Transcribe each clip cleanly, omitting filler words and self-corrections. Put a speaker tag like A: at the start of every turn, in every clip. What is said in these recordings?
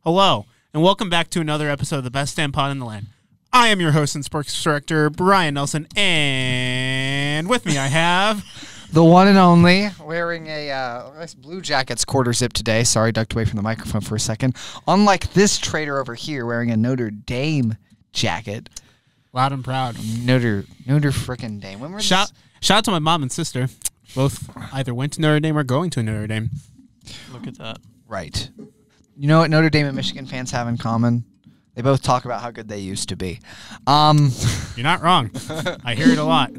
A: Hello, and welcome back to another episode of the Best Damn Pod in the Land. I am your host and sports director, Brian Nelson, and with me I have...
B: the one and only, wearing a nice Blue Jackets quarter zip today. Sorry, ducked away from the microphone for a second. Unlike this traitor over here wearing a Notre Dame jacket.
A: Loud and proud.
B: Notre frickin' Dame.
A: Shout out to my mom and sister. Both either went to Notre Dame or going to Notre Dame.
C: Look at that.
B: Right. You know what Notre Dame and Michigan fans have in common? They both talk about how good they used to be.
A: You're not wrong. I hear it a lot.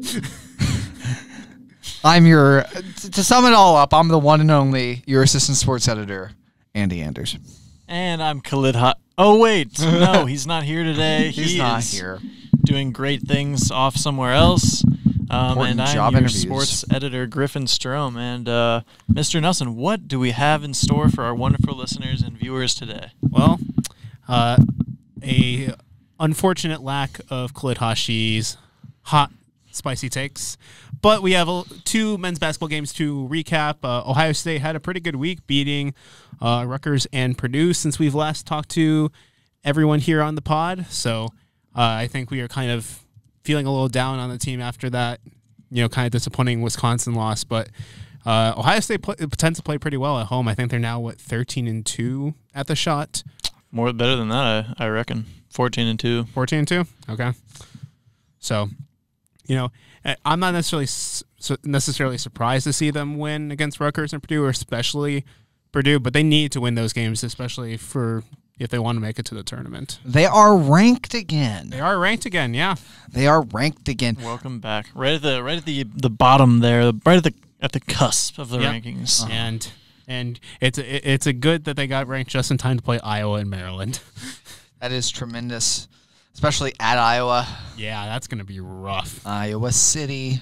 B: To sum it all up, I'm the one and only, your assistant sports editor, Andy Anders.
C: And I'm Khalid Oh, wait. No, he's not here today.
B: He's not here.
C: Doing great things off somewhere else. And I'm your sports editor, Griffin Strom. And Mr. Nelson, what do we have in store for our wonderful listeners and viewers today?
A: Well, a unfortunate lack of Khalid Hashi's hot, spicy takes. But we have two men's basketball games to recap. Ohio State had a pretty good week beating Rutgers and Purdue since we've last talked to everyone here on the pod. So I think we are kind of feeling a little down on the team after that, kind of disappointing Wisconsin loss. But Ohio State tends to play pretty well at home. I think they're now, 13-2 at the shot?
C: Better than that, I reckon. 14-2.
A: 14-2? Okay. So, I'm not necessarily surprised to see them win against Rutgers and Purdue, or especially Purdue, but they need to win those games, especially if they want to make it to the tournament.
B: They are ranked again.
A: They are ranked again, yeah.
B: They are ranked again.
C: Welcome back. Right at the bottom there, right at the cusp of the rankings.
A: And it's a good that they got ranked just in time to play Iowa and Maryland.
B: That is tremendous, especially at Iowa.
A: Yeah, that's going to be rough.
B: Iowa City.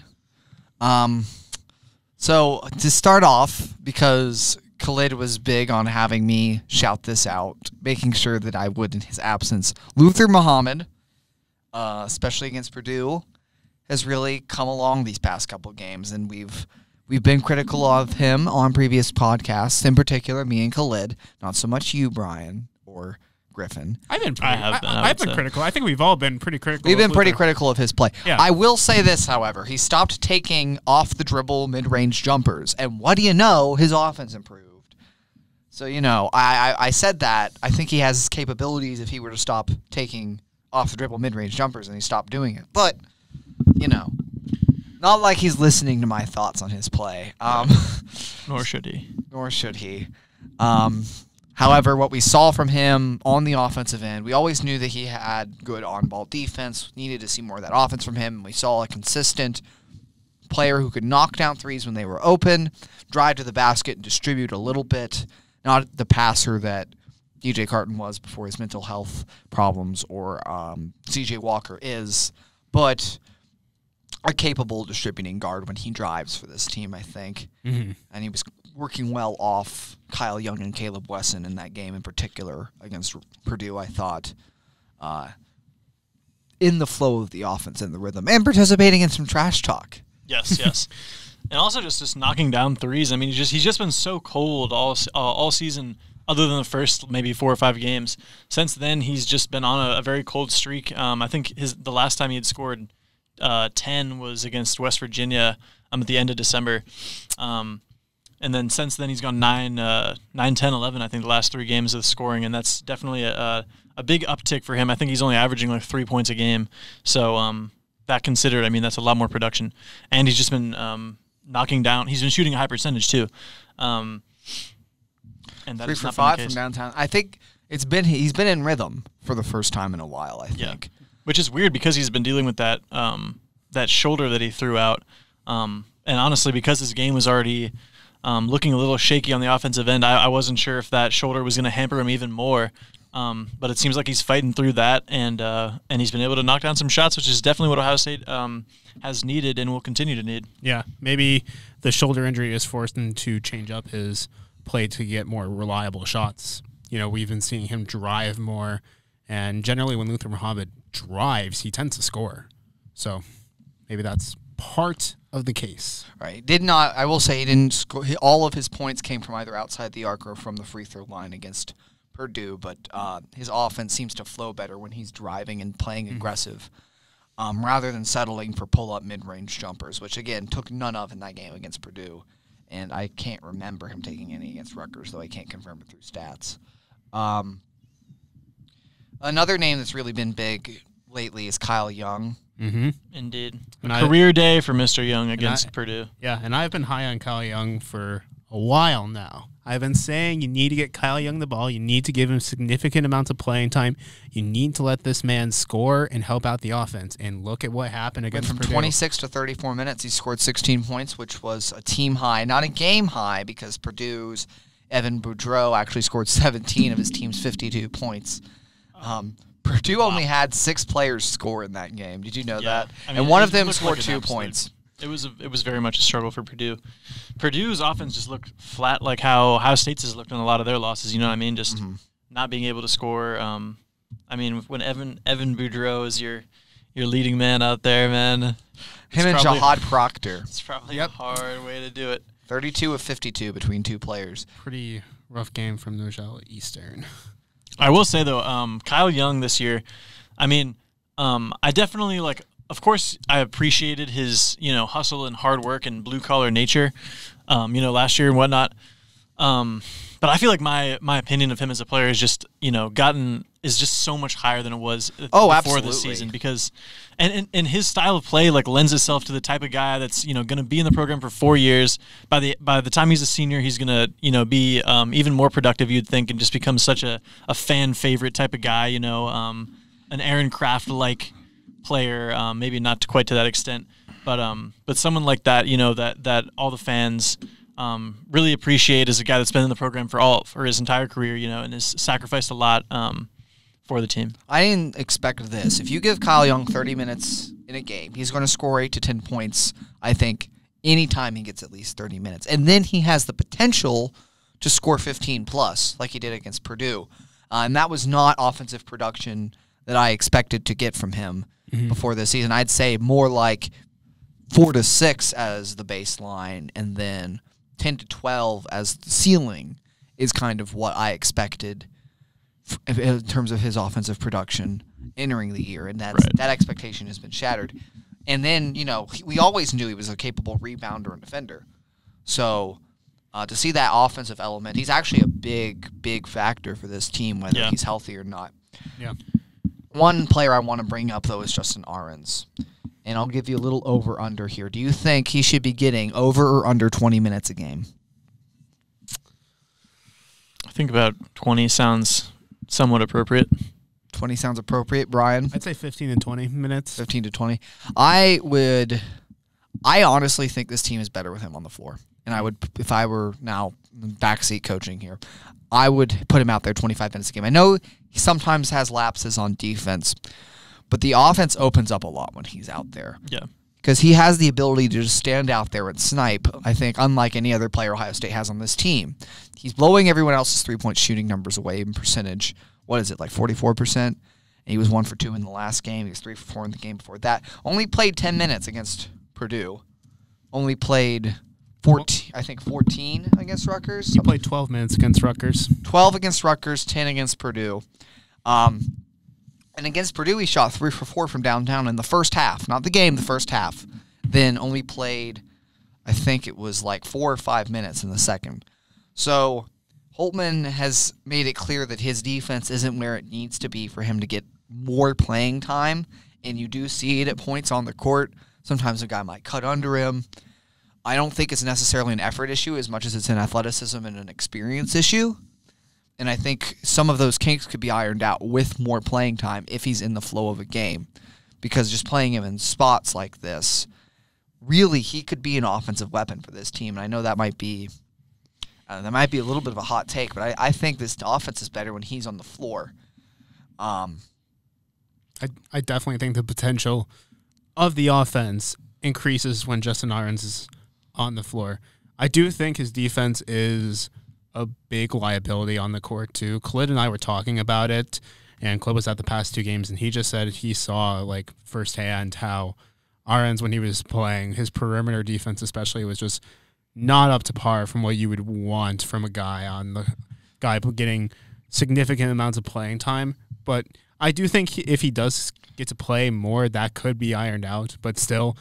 B: So to start off, because Khalid was big on having me shout this out, making sure that I would in his absence, Luther Muhammad, especially against Purdue, has really come along these past couple games, and we've been critical of him on previous podcasts, in particular me and Khalid, not so much you, Brian, or Griffin.
A: I've been critical. I think we've all been pretty critical.
B: We've been pretty critical of his play.
A: Yeah.
B: I will say this, however. He stopped taking off-the-dribble mid-range jumpers, and what do you know? His offense improved. So, I said that. I think he has capabilities if he were to stop taking off-the-dribble mid-range jumpers, and he stopped doing it. But, not like he's listening to my thoughts on his play.
C: Nor should he.
B: However, what we saw from him on the offensive end, we always knew that he had good on-ball defense, needed to see more of that offense from him. We saw a consistent player who could knock down threes when they were open, drive to the basket and distribute a little bit, not the passer that DJ Carton was before his mental health problems or CJ Walker is, but a capable distributing guard when he drives for this team, I think.
A: Mm-hmm.
B: And he was working well off Kyle Young and Caleb Wesson in that game in particular against Purdue, I thought, in the flow of the offense and the rhythm, and participating in some trash talk.
C: Yes. And also just knocking down threes. I mean, he's just been so cold all season, other than the first maybe 4 or 5 games. Since then, he's just been on a very cold streak. I think the last time he had scored 10 was against West Virginia at the end of December. And then since then, he's gone 9, 10, 11, I think, the last 3 games of scoring, and that's definitely a big uptick for him. I think he's only averaging 3 points a game. So that considered, that's a lot more production. And he's just been knocking down. He's been shooting a high percentage, too. And that
B: 3 for 5 from downtown. I think he's been in rhythm for the first time in a while, I think.
C: Yeah. Which is weird because he's been dealing with that shoulder that he threw out. And honestly, because his game was already looking a little shaky on the offensive end, I wasn't sure if that shoulder was going to hamper him even more. But it seems like he's fighting through that, and he's been able to knock down some shots, which is definitely what Ohio State has needed and will continue to need.
A: Yeah, maybe the shoulder injury has forced him to change up his play to get more reliable shots. We've been seeing him drive more, and generally when Luther Muhammad drives, he tends to score. So maybe that's part of the case.
B: Right. I will say he didn't score. All of his points came from either outside the arc or from the free throw line against Purdue, but his offense seems to flow better when he's driving and playing aggressive, rather than settling for pull-up mid-range jumpers, which, again, took none of in that game against Purdue. And I can't remember him taking any against Rutgers, though I can't confirm it through stats. Another name that's really been big lately is Kyle Young.
C: Indeed. Career day for Mr. Young against Purdue.
A: Yeah, and I've been high on Kyle Young for a while now. I've been saying you need to get Kyle Young the ball. You need to give him significant amounts of playing time. You need to let this man score and help out the offense. And look at what happened against
B: Purdue. From 26 to 34 minutes, he scored 16 points, which was a team high, not a game high, because Purdue's Evan Boudreau actually scored 17 of his team's 52 points. Purdue only had 6 players score in that game. Did you know that? I mean, and one of them scored like 2 points.
C: It was very much a struggle for Purdue. Purdue's offense just looked flat, like how Ohio State's has looked in a lot of their losses. You know what I mean? Just not being able to score. I mean, when Evan Boudreau is your leading man out there, man.
B: Him and Jahad Proctor.
C: It's probably a hard way to do it.
B: 32 of 52 between 2 players.
A: Pretty rough game from Nojal Eastern.
C: I will say, though, Kyle Young this year, I mean, I definitely, like, of course, I appreciated his, hustle and hard work and blue-collar nature, last year and whatnot. But I feel like my opinion of him as a player is just, is just so much higher than it was before this season, because and his style of play like lends itself to the type of guy that's going to be in the program for 4 years. By the time he's a senior, he's going to be even more productive, you'd think, and just become such a fan favorite type of guy. An Aaron Kraft like player, maybe not quite to that extent, but someone like that, that all the fans really appreciate as a guy that's been in the program for his entire career, and has sacrificed a lot for the team.
B: I didn't expect this. If you give Kyle Young 30 minutes in a game, he's going to score 8 to 10 points, I think, anytime he gets at least 30 minutes. And then he has the potential to score 15 plus, like he did against Purdue. And that was not offensive production that I expected to get from him before this season. I'd say more like 4 to 6 as the baseline, and then 10 to 12 as the ceiling is kind of what I expected in terms of his offensive production entering the year, and that expectation has been shattered. And then, we always knew he was a capable rebounder and defender. So to see that offensive element, he's actually a big factor for this team, whether he's healthy or not.
A: Yeah.
B: One player I want to bring up, though, is Justin Ahrens. And I'll give you a little over-under here. Do you think he should be getting over or under 20 minutes a game?
C: I think about 20 sounds somewhat appropriate.
B: 20 sounds appropriate, Brian?
A: I'd say 15 and 20 minutes.
B: 15 to 20. I honestly think this team is better with him on the floor. And I would, if I were now backseat coaching here, I would put him out there 25 minutes a game. I know he sometimes has lapses on defense, but the offense opens up a lot when he's out there.
C: Yeah.
B: Because he has the ability to just stand out there and snipe, I think, unlike any other player Ohio State has on this team. He's blowing everyone else's three-point shooting numbers away in percentage. What is it, like 44%? And he was 1 for 2 in the last game. He was 3 for 4 in the game before that. Only played 10 minutes against Purdue. Only played 14 against Rutgers.
A: He played 12 minutes against Rutgers.
B: 12 against Rutgers, 10 against Purdue. And against Purdue, he shot 3 for 4 from downtown in the first half. Not the game, the first half. Then only played, I think it was like 4 or 5 minutes in the second. So Holtman has made it clear that his defense isn't where it needs to be for him to get more playing time. And you do see it at points on the court. Sometimes a guy might cut under him. I don't think it's necessarily an effort issue as much as it's an athleticism and an experience issue. And I think some of those kinks could be ironed out with more playing time if he's in the flow of a game. Because just playing him in spots like this, really, he could be an offensive weapon for this team. And I know that might be a little bit of a hot take, but I think this offense is better when he's on the floor.
A: I definitely think the potential of the offense increases when Justin Ahrens is on the floor. I do think his defense is a big liability on the court too. Khalid and I were talking about it, and Khalid was at the past 2 games, and he just said he saw like firsthand how Ahrens, when he was playing, his perimeter defense especially was just not up to par from what you would want from a guy getting significant amounts of playing time. But I do think if he does get to play more, that could be ironed out. But still,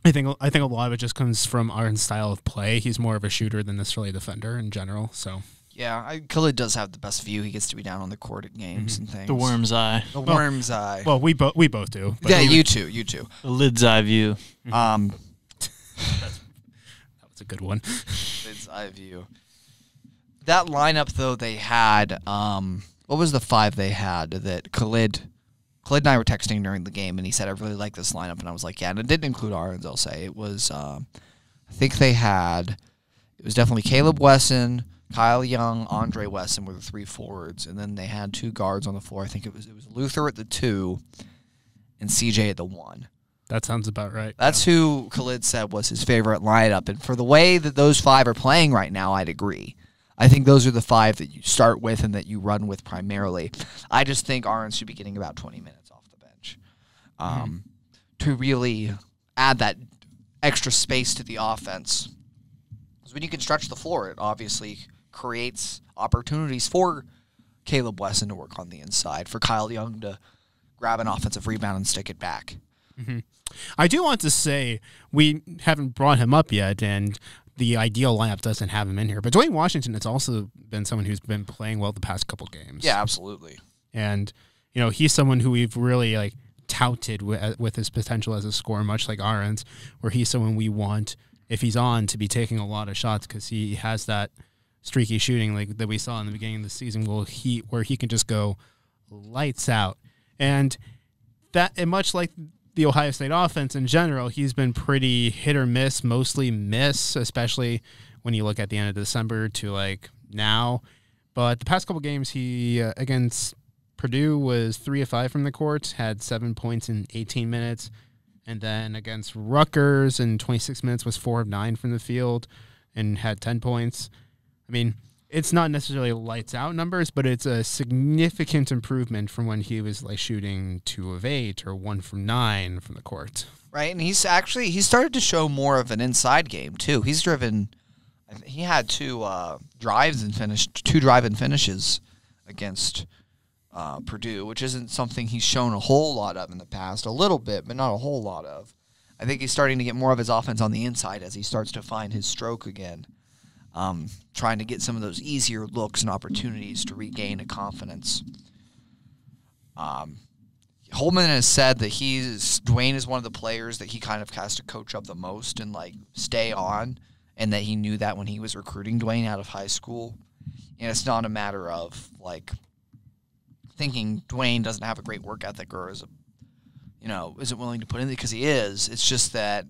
A: I think a lot of it just comes from Aaron's style of play. He's more of a shooter than necessarily a defender in general. So
B: yeah, Khalid does have the best view. He gets to be down on the court at games and things.
C: The worm's eye.
B: The worm's eye.
A: Well, we both do. But
B: yeah, you too.
C: The lid's eye view.
A: That was a good one.
B: Lid's eye view. That lineup, though, they had, what was the 5 they had that Khalid and I were texting during the game, and he said, I really like this lineup, and I was like, yeah, and it didn't include Ahrens, I'll say. It was, I think they had, it was definitely Caleb Wesson, Kyle Young, Andre Wesson were the 3 forwards, and then they had 2 guards on the floor. I think it was Luther at the 2 and CJ at the 1.
A: That sounds about right.
B: That's who Khalid said was his favorite lineup, and for the way that those 5 are playing right now, I'd agree. I think those are the 5 that you start with and that you run with primarily. I just think Ahrens should be getting about 20 minutes off the bench to really add that extra space to the offense. Because when you can stretch the floor, it obviously creates opportunities for Caleb Wesson to work on the inside, for Kyle Young to grab an offensive rebound and stick it back.
A: Mm-hmm. I do want to say we haven't brought him up yet, and the ideal lineup doesn't have him in here. But Dwayne Washington has also been someone who's been playing well the past couple games.
B: Yeah, absolutely.
A: And, he's someone who we've really, touted with his potential as a scorer, much like Ahrens, where he's someone we want, if he's on, to be taking a lot of shots because he has that streaky shooting that we saw in the beginning of the season where he can just go lights out. And much like the Ohio State offense in general, he's been pretty hit or miss, mostly miss, especially when you look at the end of December to now. But the past couple games, he against Purdue was 3 of 5 from the court, had 7 points in 18 minutes, and then against Rutgers in 26 minutes was 4 of 9 from the field and had 10 points. I mean, it's not necessarily lights out numbers, but it's a significant improvement from when he was shooting 2 of 8 or 1 from 9 from the court.
B: Right, and he's started to show more of an inside game too. He had 2 drive-in finishes against Purdue, which isn't something he's shown a whole lot of in the past. A little bit, but not a whole lot of. I think he's starting to get more of his offense on the inside as he starts to find his stroke again. Trying to get some of those easier looks and opportunities to regain a confidence. Holman has said that Dwayne is one of the players that he kind of has to coach up the most and stay on, and that he knew that when he was recruiting Dwayne out of high school. And it's not a matter of thinking Dwayne doesn't have a great work ethic or isn't willing to put in, because he is. It's just that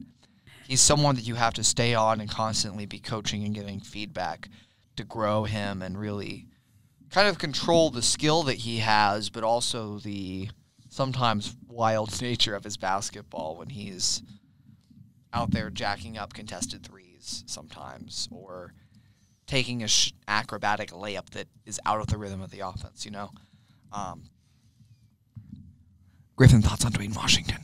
B: he's someone that you have to stay on and constantly be coaching and giving feedback to grow him and really kind of control the skill that he has, but also the sometimes wild nature of his basketball when he's out there jacking up contested threes sometimes, or taking a acrobatic layup that is out of the rhythm of the offense, Griffin, thoughts on Dwayne Washington?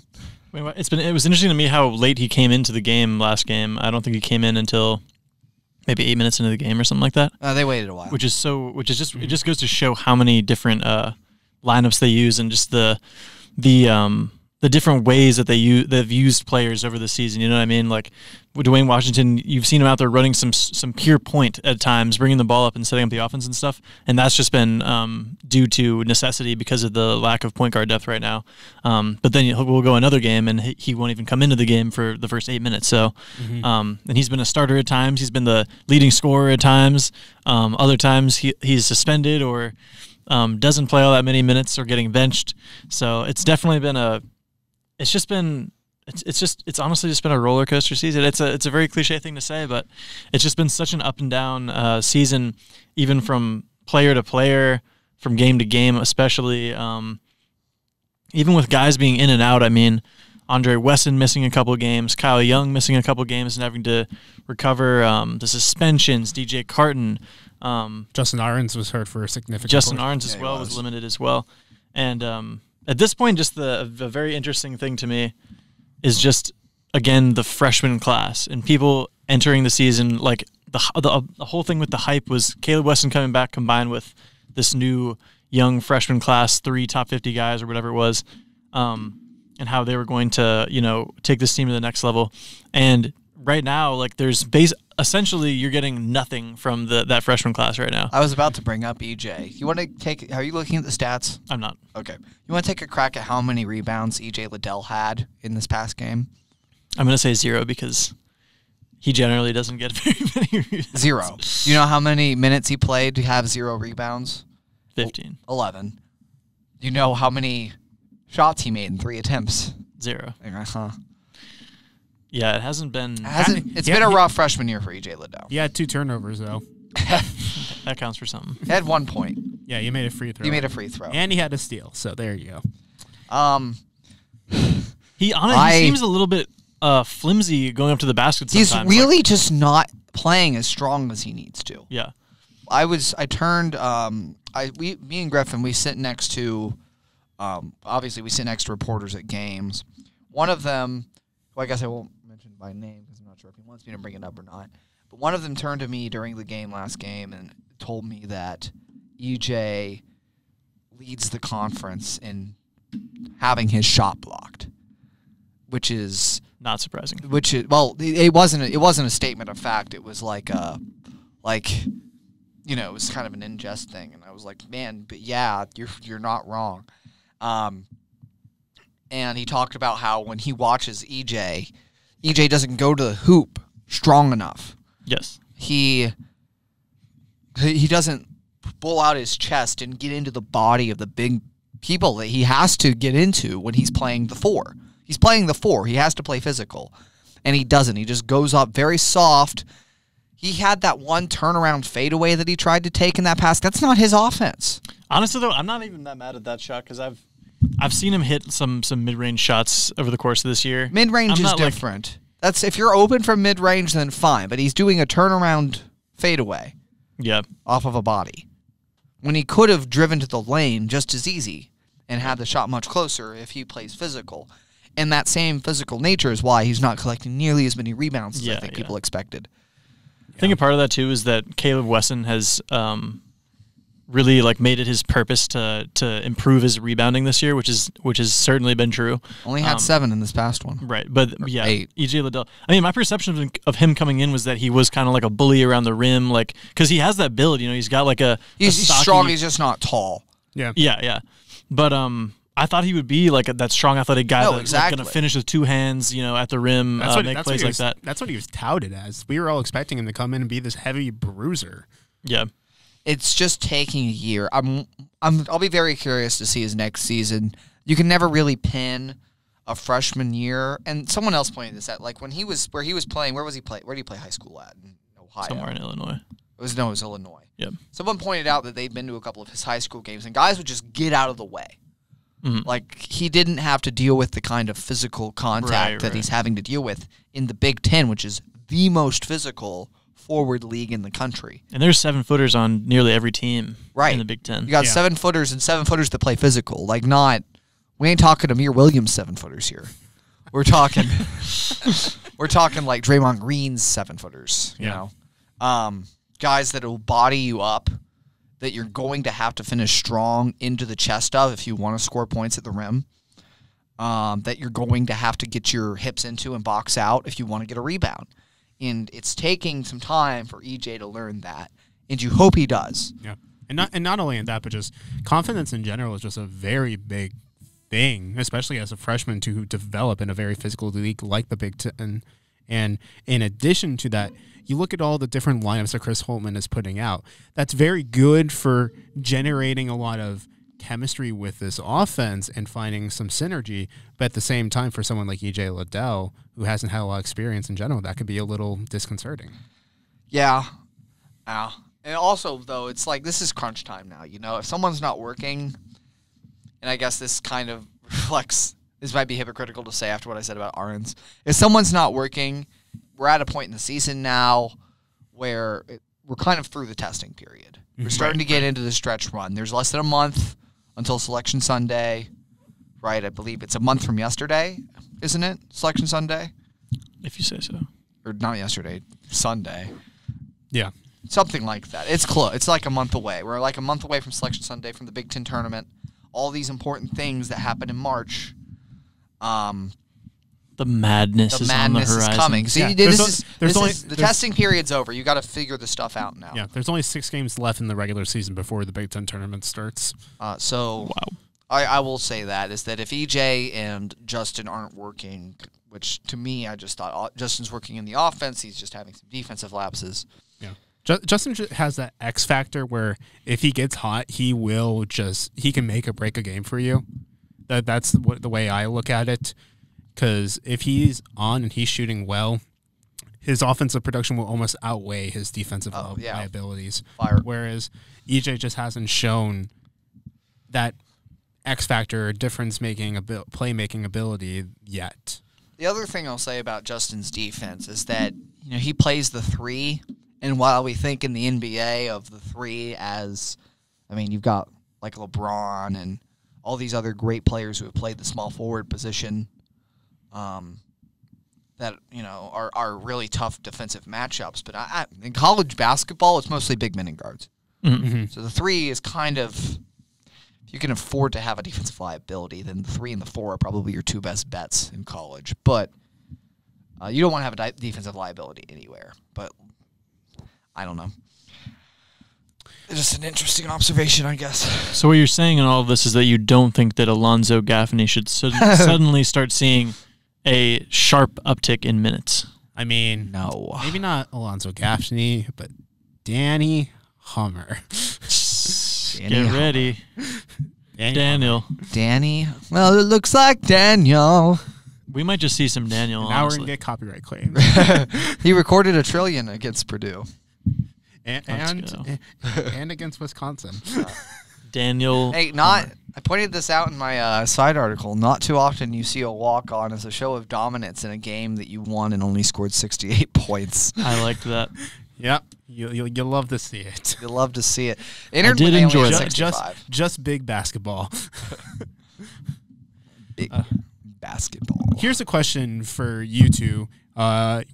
C: It was interesting to me how late he came into the game last game. I don't think he came in until maybe 8 minutes into the game or something like that.
B: They waited a while.
C: It just goes to show how many different lineups they use, and just the different ways that they've used players over the season. You know what I mean? With Dwayne Washington, you've seen him out there running some pure point at times, bringing the ball up and setting up the offense and stuff, and that's just been due to necessity because of the lack of point guard depth right now. But then we'll go another game, and he won't even come into the game for the first 8 minutes. So, and he's been a starter at times. He's been the leading scorer at times. Other times he's suspended or doesn't play all that many minutes or getting benched. So it's definitely been it's honestly just been a roller coaster season. It's a very cliche thing to say, but it's just been such an up and down season, even from player to player, from game to game, especially. Even with guys being in and out. I mean, Andre Wesson missing a couple of games, Kyle Young missing a couple of games and having to recover. The suspensions, DJ Carton.
A: Justin Ahrens was hurt for a significant
C: Justin Ahrens as well was limited as well. And at this point, just the very interesting thing to me is just, again, the freshman class and people entering the season. The whole thing with the hype was Caleb Wesson coming back combined with this new young freshman class, 3 top 50 guys or whatever it was, and how they were going to, take this team to the next level. And right now, like there's essentially you're getting nothing from that freshman class right now.
B: I was about to bring up EJ. You want to take? Are you looking at the stats?
C: I'm not.
B: Okay. You want to take a crack at how many rebounds EJ Liddell had in this past game?
C: I'm going to say 0 because he generally doesn't get very many rebounds.
B: 0. You know how many minutes he played to have 0 rebounds?
C: 15.
B: 11. Do you know how many shots he made in 3 attempts?
C: 0.
B: Uh-huh.
C: Yeah, it hasn't been.
B: It's been a rough freshman year for EJ Liddell.
A: He had 2 turnovers, though.
C: That counts for something.
B: He had 1 point.
A: Yeah, you made a free throw.
B: He made a free throw.
A: And he had a steal, so there you go.
C: He seems a little bit flimsy going up to the basket sometimes.
B: He's really just not playing as strong as he needs to.
C: Yeah.
B: Me and Griffin, we sit next to, obviously we sit next to reporters at games. One of them, well, I guess I won't mention by name because I'm not sure if he wants me to bring it up or not. But one of them turned to me during the game last game and told me that EJ leads the conference in having his shot blocked, which is
C: not surprising.
B: It wasn't a statement of fact. It was it was kind of an ingest thing, and I was like, man, but yeah, you're not wrong. And he talked about how when he watches EJ doesn't go to the hoop strong enough.
C: Yes.
B: He doesn't pull out his chest and get into the body of the big people that he has to get into when he's playing the 4. He's playing the 4. He has to play physical. And he doesn't. He just goes up very soft. He had that one turnaround fadeaway that he tried to take in that pass. That's not his offense.
C: Honestly, though, I'm not even that mad at that shot because I've seen him hit some mid-range shots over the course of this year.
B: Mid-range is different. That's if you're open from mid-range, then fine. But he's doing a turnaround fadeaway.
C: Yeah.
B: Off of a body. When he could have driven to the lane just as easy and had the shot much closer if he plays physical. And that same physical nature is why he's not collecting nearly as many rebounds as I think people expected.
C: I think a part of that, too, is that Caleb Wesson has really made it his purpose to improve his rebounding this year, which has certainly been true.
B: Only had 7 in this past one.
C: Right, but yeah,
B: 8.
C: EJ Liddell. I mean, my perception of him coming in was that he was kind of like a bully around the rim, because he has that build. He's got
B: he's
C: stocky,
B: strong. He's just not tall.
A: Yeah,
C: yeah. But I thought he would be that strong athletic guy that's going to finish with 2 hands, at the rim, make plays like that.
A: That's what he was touted as. We were all expecting him to come in and be this heavy bruiser.
C: Yeah.
B: It's just taking a year. I'll be very curious to see his next season. You can never really pin a freshman year. And someone else pointed this out. When he was playing, where was he play? Where did he play high school at? In Ohio.
C: Somewhere in Illinois.
B: It was Illinois.
C: Yeah.
B: Someone pointed out that they'd been to a couple of his high school games, and guys would just get out of the way. Mm-hmm. He didn't have to deal with the kind of physical contact that he's having to deal with in the Big Ten, which is the most physical forward league in the country.
C: And there's 7-footers on nearly every team in the Big Ten.
B: You got 7-footers and 7-footers that play physical. We ain't talking Amir Williams 7-footers here. We're talking like Draymond Green's 7-footers, you know. Guys that will body you up, that you're going to have to finish strong into the chest of if you want to score points at the rim. That you're going to have to get your hips into and box out if you want to get a rebound. And it's taking some time for EJ to learn that, and you hope he does.
A: Yeah, and not only in that, but just confidence in general is just a very big thing, especially as a freshman to develop in a very physical league like the Big Ten. And in addition to that, you look at all the different lineups that Chris Holtmann is putting out. That's very good for generating a lot of chemistry with this offense and finding some synergy. But at the same time, for someone like EJ Liddell, who hasn't had a lot of experience in general, that could be a little disconcerting.
B: Yeah. And also, though, it's this is crunch time now. If someone's not working, and I guess this kind of reflects, this might be hypocritical to say after what I said about Arons. If someone's not working, we're at a point in the season now where we're kind of through the testing period. We're starting to get into the stretch run. There's less than a month until Selection Sunday, right? I believe it's a month from yesterday, isn't it? Selection Sunday?
C: If you say so.
B: Or not yesterday, Sunday.
A: Yeah.
B: Something like that. It's close. It's like a month away. We're like a month away from Selection Sunday, from the Big Ten tournament. All these important things that happen in March.
C: The madness is on the horizon.
B: Is coming. See,
A: Yeah.
B: the testing period's over. You got to figure the stuff out now.
A: Yeah, there's only 6 games left in the regular season before the Big Ten tournament starts.
B: So
C: Wow.
B: I will say that if EJ and Justin aren't working, which to me I just thought Justin's working in the offense, he's just having some defensive lapses.
A: Yeah. Justin has that X factor where if he gets hot, he can make or break a game for you. That's the way I look at it. Because if he's on and he's shooting well, his offensive production will almost outweigh his defensive liabilities. Whereas EJ just hasn't shown that X factor, difference-making, playmaking ability yet.
B: The other thing I'll say about Justin's defense is that he plays the 3, and while we think in the NBA of the 3 as, you've got like LeBron and all these other great players who have played the small forward position. That are really tough defensive matchups, but in college basketball, it's mostly big men and guards.
A: Mm-hmm.
B: So the 3 is kind of, if you can afford to have a defensive liability, then the 3 and the 4 are probably your 2 best bets in college. But you don't want to have a defensive liability anywhere. But I don't know. It's just an interesting observation, I guess.
C: So what you're saying in all of this is that you don't think that Alonzo Gaffney should suddenly start seeing a sharp uptick in minutes?
B: No.
A: Maybe not Alonzo Gaffney, but Danny Hummer.
C: Get ready. Daniel.
B: Danny. Well, it looks like Daniel.
C: We might just see some Daniel,
A: Now
C: honestly.
A: we're going to get copyright claims.
B: He recorded a trillion against Purdue.
A: And against Wisconsin.
C: Daniel.
B: Hey, I pointed this out in my side article. Not too often you see a walk-on as a show of dominance in a game that you won and only scored 68 points.
C: I liked that.
A: Yep, you'll love to see it.
B: You'll love to see it.
C: I did enjoy
B: that.
A: Just big basketball.
B: Big basketball.
A: Here's a question for you two.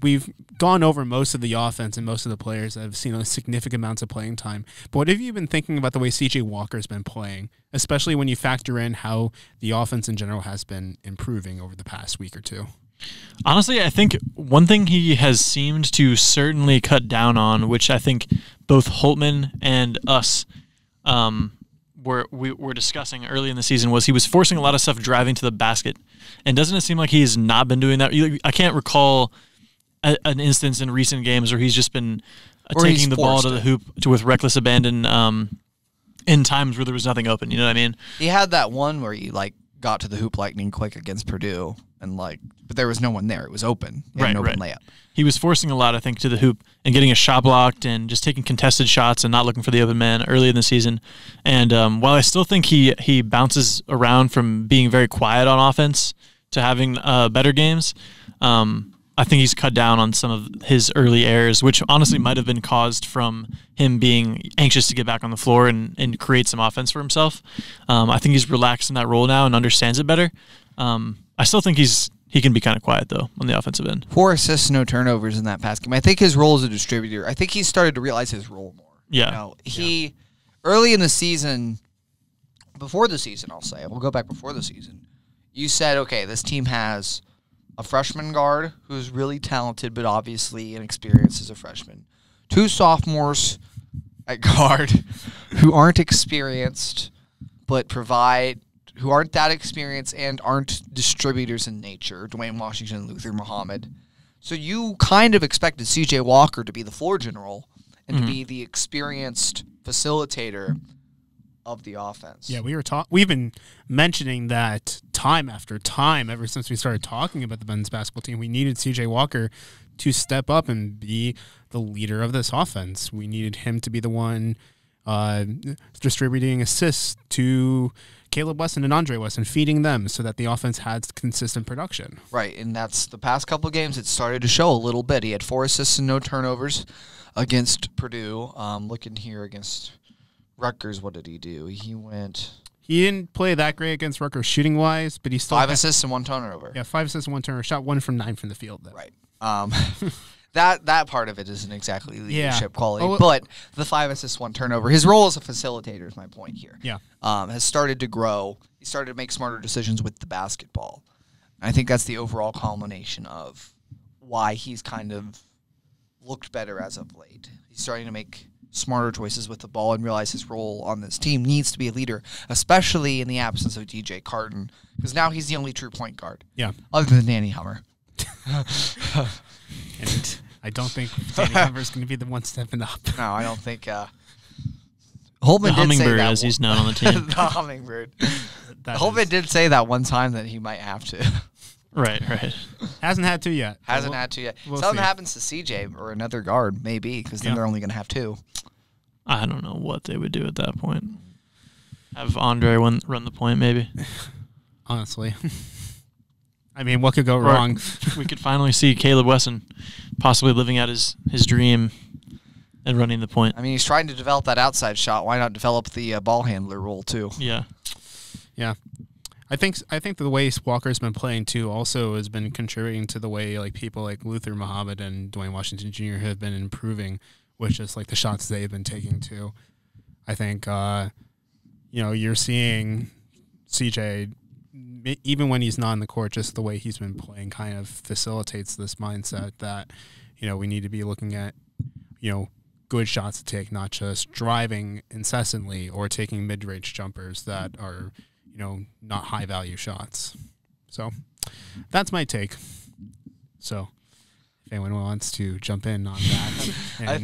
A: We've gone over most of the offense and most of the players that have seen significant amounts of playing time. But what have you been thinking about the way C.J. Walker's been playing, especially when you factor in how the offense in general has been improving over the past week or two?
C: Honestly, I think one thing he has seemed to certainly cut down on, which I think both Holtman and us were discussing early in the season, was he was forcing a lot of stuff driving to the basket. And doesn't it seem like he's not been doing that? I can't recall an instance in recent games where he's just been taking the ball to the hoop with reckless abandon in times where there was nothing open. You know what I mean?
B: He had that one where he got to the hoop lightning quick against Purdue, and but there was no one there. It was open. An open layup. He
C: was forcing a lot, I think, to the hoop and getting a shot blocked and just taking contested shots and not looking for the open man early in the season. And while I still think he bounces around from being very quiet on offense to having better games, I think he's cut down on some of his early errors, which honestly might have been caused from him being anxious to get back on the floor and create some offense for himself. I think he's relaxed in that role now and understands it better. I still think he can be kind of quiet, though, on the offensive end.
B: 4 assists, no turnovers in that past game. I think his role as a distributor, I think he's started to realize his role more.
C: Yeah.
B: Early in the season, before the season, I'll say, we'll go back before the season, you said, okay, this team has a freshman guard who's really talented but obviously inexperienced as a freshman, 2 sophomores at guard who aren't experienced but who aren't that experienced and aren't distributors in nature, Dwayne Washington and Luther Muhammad. So you kind of expected C.J. Walker to be the floor general and to be the experienced facilitator of the offense.
A: Yeah, we've been mentioning that time after time ever since we started talking about the men's basketball team. We needed C.J. Walker to step up and be the leader of this offense. We needed him to be the one distributing assists to Caleb Weston and Andre Weston, feeding them so that the offense had consistent production.
B: Right, and that's the past couple of games. It started to show a little bit. He had 4 assists and no turnovers against Purdue. Looking here against Rutgers, what did he do?
A: He didn't play that great against Rutgers shooting-wise, but he still
B: 5 assists and 1 turnover.
A: Yeah, 5 assists and 1 turnover. Shot 1 from 9 from the field, though.
B: Right. That part of it isn't exactly leadership quality,
A: Oh,
B: but the 5 assists, 1 turnover. His role as a facilitator is my point here.
A: Yeah.
B: Has started to grow. He started to make smarter decisions with the basketball. I think that's the overall culmination of why he's kind of looked better as of late. He's starting to make smarter choices with the ball and realize his role on this team needs to be a leader, especially in the absence of DJ Carton, because now he's the only true point guard.
A: Yeah.
B: Other than Danny Hummer.
A: And I don't think Danny Hummer is going to be the one stepping up.
B: No, I don't think. Holtman
C: The
B: did say
C: hummingbird,
B: that
C: as he's known on the team.
B: the hummingbird.
A: That
B: Holtman
A: is-
B: did say that one time that he might have to.
C: Right.
A: hasn't had to yet.
B: Hasn't
A: We'll-
B: had to yet.
A: we'll
B: Something
A: see.
B: happens to CJ or another guard, maybe, because then
A: Yeah.
B: they're only going to have 2.
C: I don't know what they would do at that point. Have Andre run the point, maybe.
A: Honestly. I mean, what could go
C: Or
A: wrong?
C: We could finally see Caleb Wesson possibly living out his dream and running the point.
B: I mean, he's trying to develop that outside shot. Why not develop the ball handler role, too?
C: Yeah.
A: Yeah. I think the way Walker's been playing too also has been contributing to the way like people like Luther Muhammad and Dwayne Washington Jr. have been improving with just like the shots they've been taking too. I think you're seeing CJ even when he's not in the court, just the way he's been playing kind of facilitates this mindset that we need to be looking at good shots to take, not just driving incessantly or taking mid-range jumpers that are not high-value shots. So that's my take. So if anyone wants to jump in on that.
B: I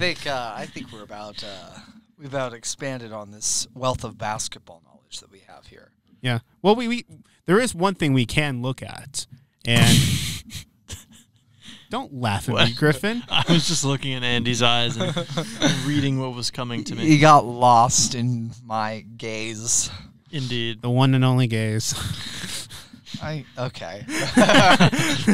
B: think we've about expanded on this wealth of basketball knowledge that we have here.
A: Yeah. Well, we there is one thing we can look at, and don't laugh at me, Griffin.
C: I was just looking in Andy's eyes and reading what was coming to me.
B: He got lost in my gaze.
C: Indeed.
A: The one and only gaze.
B: Okay.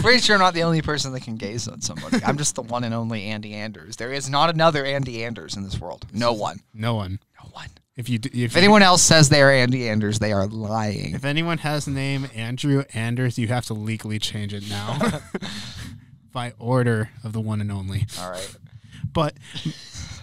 B: Pretty sure I'm not the only person that can gaze at somebody. I'm just the one and only Andy Anders. There is not another Andy Anders in this world. No one.
A: No one.
B: No one.
A: If
B: anyone else says they're Andy Anders, they are lying.
A: If anyone has the name Andrew Anders, you have to legally change it now. By order of the one and only.
B: All right.
A: But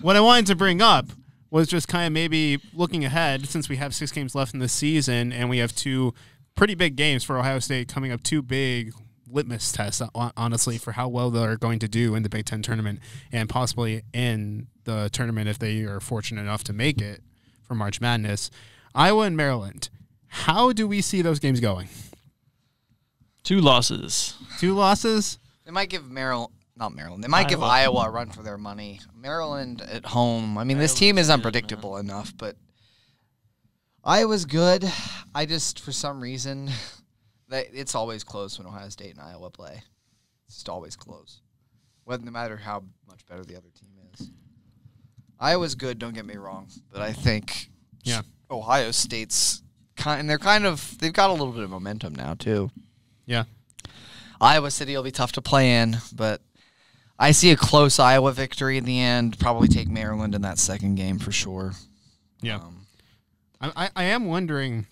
A: what I wanted to bring up was just kind of maybe looking ahead, since we have 6 games left in the season and we have 2 pretty big games for Ohio State coming up, 2 big litmus tests, honestly, for how well they're going to do in the Big Ten tournament and possibly in the tournament if they are fortunate enough to make it for March Madness. Iowa and Maryland. How do we see those games going?
C: 2 losses.
A: 2 losses?
B: They might give They might give Iowa a run for their money. Maryland at home. I mean, this team is unpredictable enough, but Iowa's good. I just, for some reason, it's always close when Ohio State and Iowa play. It's just always close, no matter how much better the other team is. Iowa's good, don't get me wrong, but I think Ohio State's they've got a little bit of momentum now too.
A: Yeah.
B: Iowa City will be tough to play in, but I see a close Iowa victory in the end. Probably take Maryland in that second game for sure.
A: Yeah. I am wondering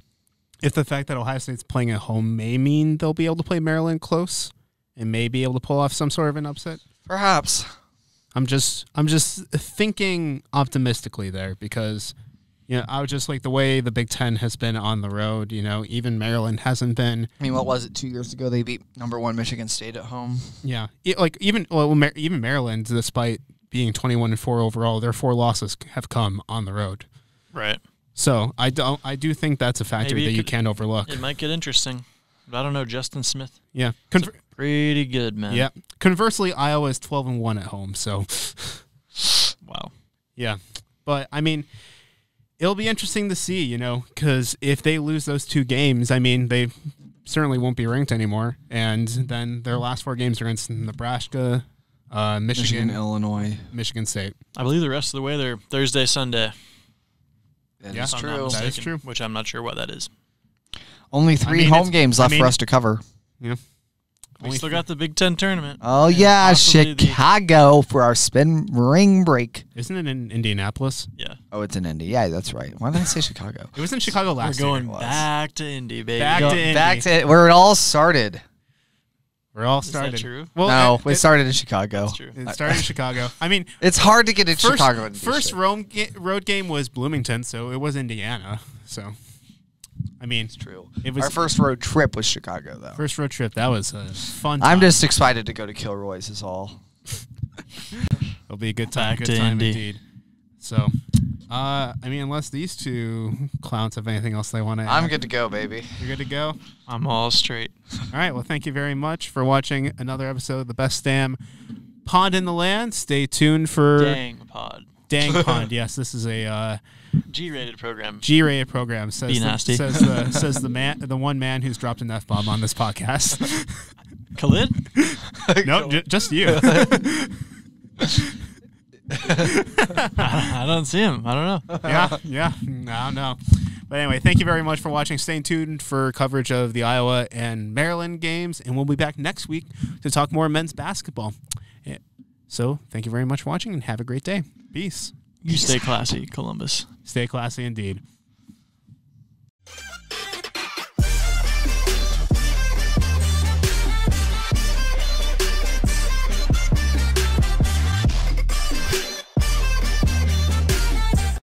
A: if the fact that Ohio State's playing at home may mean they'll be able to play Maryland close and may be able to pull off some sort of an upset.
B: Perhaps.
A: I'm just thinking optimistically there because I was just like the way the Big Ten has been on the road. Even Maryland hasn't been.
B: I mean, what was it 2 years ago? They beat number 1 Michigan State at home.
A: Yeah, even Maryland, despite being 21-4 overall, their 4 losses have come on the road.
C: Right.
A: So I do think that's a factor that you can't overlook.
C: It might get interesting. But I don't know, Justin Smith.
A: Yeah.
C: Pretty good, man.
A: Yeah. Conversely, Iowa is 12-1 at home, so
C: wow.
A: Yeah. But I mean, it'll be interesting to see, because if they lose those 2 games, I mean, they certainly won't be ranked anymore. And then their last 4 games are against Nebraska, Michigan,
B: Illinois,
A: Michigan State.
C: I believe the rest of the way they're Thursday, Sunday.
B: That's true.
A: That is true.
C: Which I'm not sure what that is.
B: Only 3 home games left for us to cover.
A: Yeah.
C: We still got the Big Ten tournament.
B: Oh, yeah, Chicago for our spring break.
A: Isn't it in Indianapolis?
C: Yeah.
B: Oh, it's in Indy. Yeah, that's right. Why did I say Chicago?
A: It was in Chicago last
C: We're
A: year.
C: going back to Indy, baby.
A: Back to Indy.
B: Back to where it all started.
A: We're all
C: Is
A: started.
C: that true?
A: Well,
B: No, it started in Chicago.
C: That's true.
A: It started in Chicago. I mean,
B: It's hard to get in Chicago. In
A: first road game was Bloomington, so it was Indiana. So, I mean,
B: It's true.
A: It was
B: Our first road trip was Chicago, though.
A: first road trip. That was a fun.
B: I'm
A: time.
B: just excited to go to Kilroy's. Is all.
A: It'll be a good time.
C: Back
A: Good
C: to
A: time
C: Indy.
A: indeed. So, I mean, unless these two clowns have anything else they want to add.
B: I'm good to go, baby.
A: You're good to go?
C: I'm all straight.
A: All right. Well, thank you very much for watching another episode of the Best Damn Pond in the Land. Stay tuned for
C: Dang pod.
A: Dang Pond. Yes, this is a
C: G-rated program.
A: G-rated program. Says
C: Be
A: the,
C: nasty.
A: says the one man who's dropped an F-bomb on this podcast.
C: Khalid?
A: No, just you.
C: I don't see him. I don't know.
A: Yeah. I don't know. But anyway, thank you very much for watching. Stay tuned for coverage of the Iowa and Maryland games, and we'll be back next week to talk more men's basketball. So thank you very much for watching, and have a great day. Peace.
C: You stay classy, Columbus.
A: Stay classy indeed.